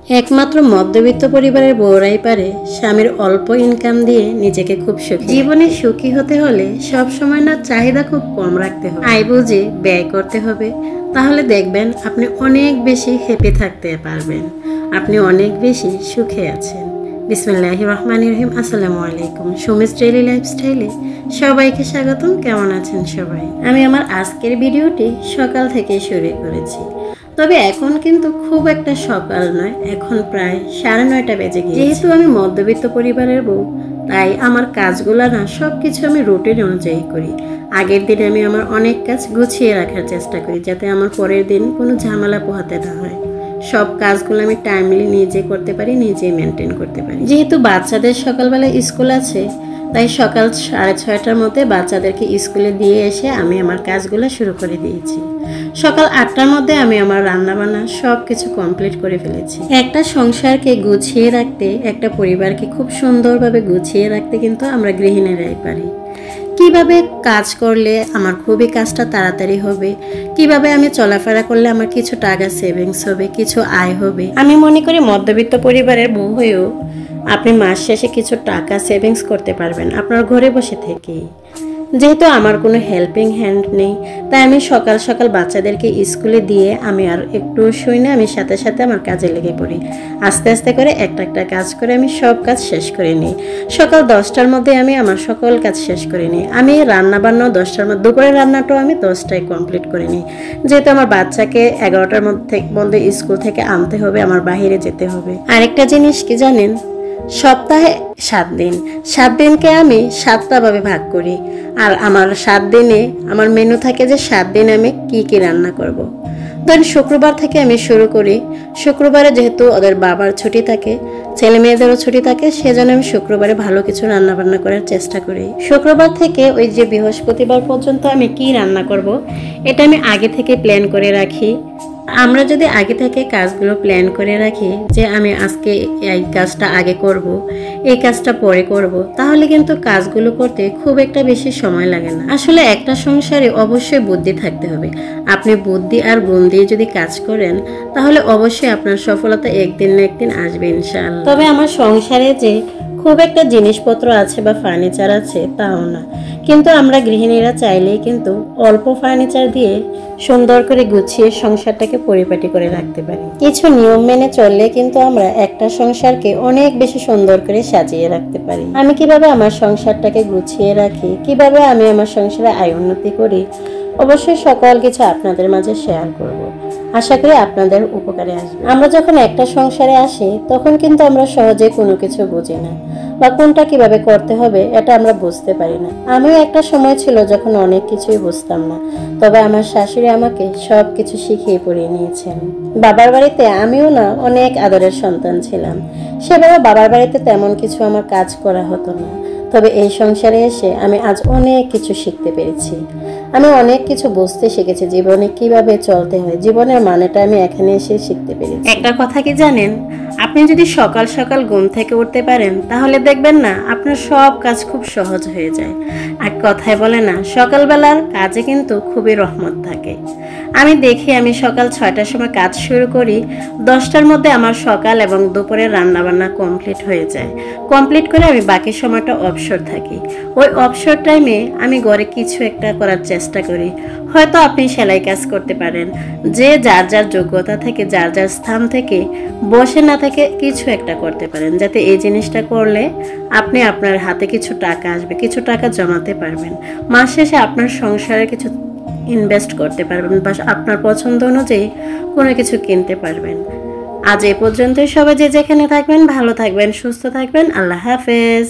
একমাত্র মধ্যবিত্ত পরিবারের বউরাই পারে স্বামীর অল্প ইনকাম দিয়ে নিজেকে খুব সুখী। জীবনে সুখী হতে হলে সব সময় না চাহিদা খুব কম রাখতে হবে, আয় বুঝে ব্যয় করতে হবে। তাহলে দেখবেন আপনি অনেক বেশি হ্যাপি থাকতে পারবেন, আপনি অনেক বেশি সুখে আছেন। বিসমিল্লাহির রহমানির রহিম। আসসালামু আলাইকুম। সুমিস ডেইলি লাইফস্টাইলে সবাইকে স্বাগতম। কেমন আছেন সবাই? আমি আমার আজকের ভিডিওটি সকাল থেকে শুরু করেছি, তবে এখন কিন্তু খুব একটা সকাল নয়, এখন প্রায় 9:30 বেজে গিয়েছে। যেহেতু আমি মধ্যবিত্ত পরিবারের বউ, তাই আমার কাজগুলো না সবকিছু আমি রুটিন অনুযায়ী করি। আগের দিনে আমি আমার অনেক কাজ গুছিয়ে রাখার চেষ্টা করি, যাতে আমার পরের দিন কোনো ঝামেলা পোহাতে না হয়। সব কাজগুলো আমি টাইমলি নিজে করতে পারি, নিজে মেনটেন করতে পারি। যেহেতু বাচ্চাদের সকালবেলা স্কুল আছে, তাই সকাল 6:30টার মধ্যে বাচ্চাদেরকে স্কুলে দিয়ে এসে আমি আমার কাজগুলো শুরু করে দিয়েছি। সকাল 8টার মধ্যে আমি আমার রান্নাবান্না সব কিছু কমপ্লিট করে ফেলেছি। একটা সংসারকে গুছিয়ে রাখতে, একটা পরিবারকে খুব সুন্দরভাবে গুছিয়ে রাখতে কিন্তু আমরা গৃহিণীরাই পারি। কিভাবে কাজ করলে আমার খুবই কাজটা তাড়াতাড়ি হবে, কিভাবে আমি চলাফেরা করলে আমার কিছু টাকা সেভিংস হবে, কিছু আয় হবে। আমি মনে করি মধ্যবিত্ত পরিবারের বউ হয়েও আপনি মাস শেষে কিছু টাকা সেভিংস করতে পারবেন আপনার ঘরে বসে থেকেই। যেহেতু আমার কোনো হেল্পিং হ্যান্ড নেই, তাই আমি সকাল সকাল বাচ্চাদেরকে স্কুলে দিয়ে আমি আর একটু শুই না, আমি সাথে সাথে আমার কাজে লেগে পড়ি। আস্তে আস্তে করে একটা একটা কাজ করে আমি সব কাজ শেষ করে নিই। সকাল 10টার মধ্যে আমি আমার সকল কাজ শেষ করে নিই। আমি রান্না বান্নাও 10টার মধ্যে, দুপুরের রান্নাটাও আমি 10টায় কমপ্লিট করে নিই। যেহেতু আমার বাচ্চাকে 11টার মধ্যে স্কুল থেকে আনতে হবে, আমার বাইরে যেতে হবে। আরেকটা জিনিস কি জানেন, সপ্তাহে 7 দিন, 7 দিনকে আমি 7টা ভাবে ভাগ করি। আর আমার 7 দিনে আমার মেনু থাকে যে 7 দিন আমি কি কি রান্না করব। ধরেন শুক্রবার থেকে আমি শুরু করি। শুক্রবারে যেহেতু ওদের বাবার ছুটি থাকে, ছেলে মেয়েদেরও ছুটি থাকে, সেজন্য আমি শুক্রবারে ভালো কিছু রান্না বান্না করার চেষ্টা করি। শুক্রবার থেকে ওই যে বৃহস্পতিবার পর্যন্ত আমি কি রান্না করব, এটা আমি আগে থেকে প্ল্যান করে রাখি। আমরা যদি আগে থেকে কাজগুলো প্ল্যান করে রাখি যে আমি আজকে এই কাজটা আগে করব, এই কাজটা পরে করব, তাহলে কিন্তু কাজগুলো করতে খুব একটা বেশি সময় লাগে না। আসলে একটা সংসারে অবশ্যই বুদ্ধি থাকতে হবে। আপনি বুদ্ধি আর গুণ দিয়ে যদি কাজ করেন, তাহলে অবশ্যই আপনার সফলতা একদিন না একদিন আসবে ইনশাআল্লাহ। তবে আমার সংসারে যে খুব একটা জিনিসপত্র আছে বা ফার্নিচার আছে তাও না, কিন্তু আমরা গৃহিণীরা চাইলেই কিন্তু অল্প ফার্নিচার দিয়ে সুন্দর করে গুছিয়ে সংসারটাকে পরিপাটি করে রাখতে পারি। কিছু নিয়ম মেনে চললে কিন্তু আমরা একটা সংসারকে অনেক বেশি সুন্দর করে সাজিয়ে রাখতে পারি। আমি কিভাবে আমার সংসারটাকে গুছিয়ে রাখি, কিভাবে আমি আমার সংসারে আয় উন্নতি করি, অবশ্যই সকল কিছু আপনাদের মাঝে শেয়ার করব। আশা করি আপনাদের উপকারে আসবে। আমরা যখন একটা সংসারে আসি, তখন কিন্তু আমরা সহজে কোনো কিছু বুঝি না, বা কোনটা কিভাবে করতে হবে এটা আমরা বুঝতে পারি না। আমিও একটা সময় ছিল যখন অনেক কিছুই বুঝতাম না, তবে আমার শাশুড়ি আমাকে সব কিছু শিখিয়ে পড়িয়ে নিয়েছেন। বাবার বাড়িতে আমিও না অনেক আদরের সন্তান ছিলাম, সেভাবে বাবার বাড়িতে তেমন কিছু আমার কাজ করা হতো না। তবে এই সংসারে এসে আমি আজ অনেক কিছু শিখতে পেরেছি, আমি অনেক কিছু বুঝতে শিখেছি, জীবনে কিভাবে চলতে হয়, জীবনের মানেটা আমি এখানে এসে শিখতে পেরেছি। একটা কথা কি জানেন, আপনি যদি সকাল সকাল ঘুম থেকে উঠতে পারেন, তাহলে দেখবেন না আপনার সব কাজ খুব সহজ হয়ে যায়। আর কথায় বলে না, সকালবেলার কাজে কিন্তু খুবই রহমত থাকে। আমি দেখি আমি সকাল 6টার সময় কাজ শুরু করি, 10টার মধ্যে আমার সকাল এবং দুপুরের রান্নাবান্না কমপ্লিট হয়ে যায়। কমপ্লিট করে আমি বাকি সময়টা অবসর থাকি। ওই অবসর টাইমে আমি ঘরে কিছু একটা করার চেষ্টা করি। হয়তো আপনি সেলাই কাজ করতে পারেন, যে যার যার যোগ্যতা থেকে, যার যার স্থান থেকে বসে না থেকে কিছু একটা করতে পারেন, যাতে এই জিনিসটা করলে আপনি আপনার হাতে কিছু টাকা আসবে, কিছু টাকা জমাতে পারবেন। মাস শেষে আপনার সংসারে কিছু ইনভেস্ট করতে পারবেন, বা আপনার পছন্দ অনুযায়ী কোনো কিছু কিনতে পারবেন। আজ এ পর্যন্তই। সবাই যে যেখানে থাকবেন ভালো থাকবেন, সুস্থ থাকবেন। আল্লাহ হাফেজ।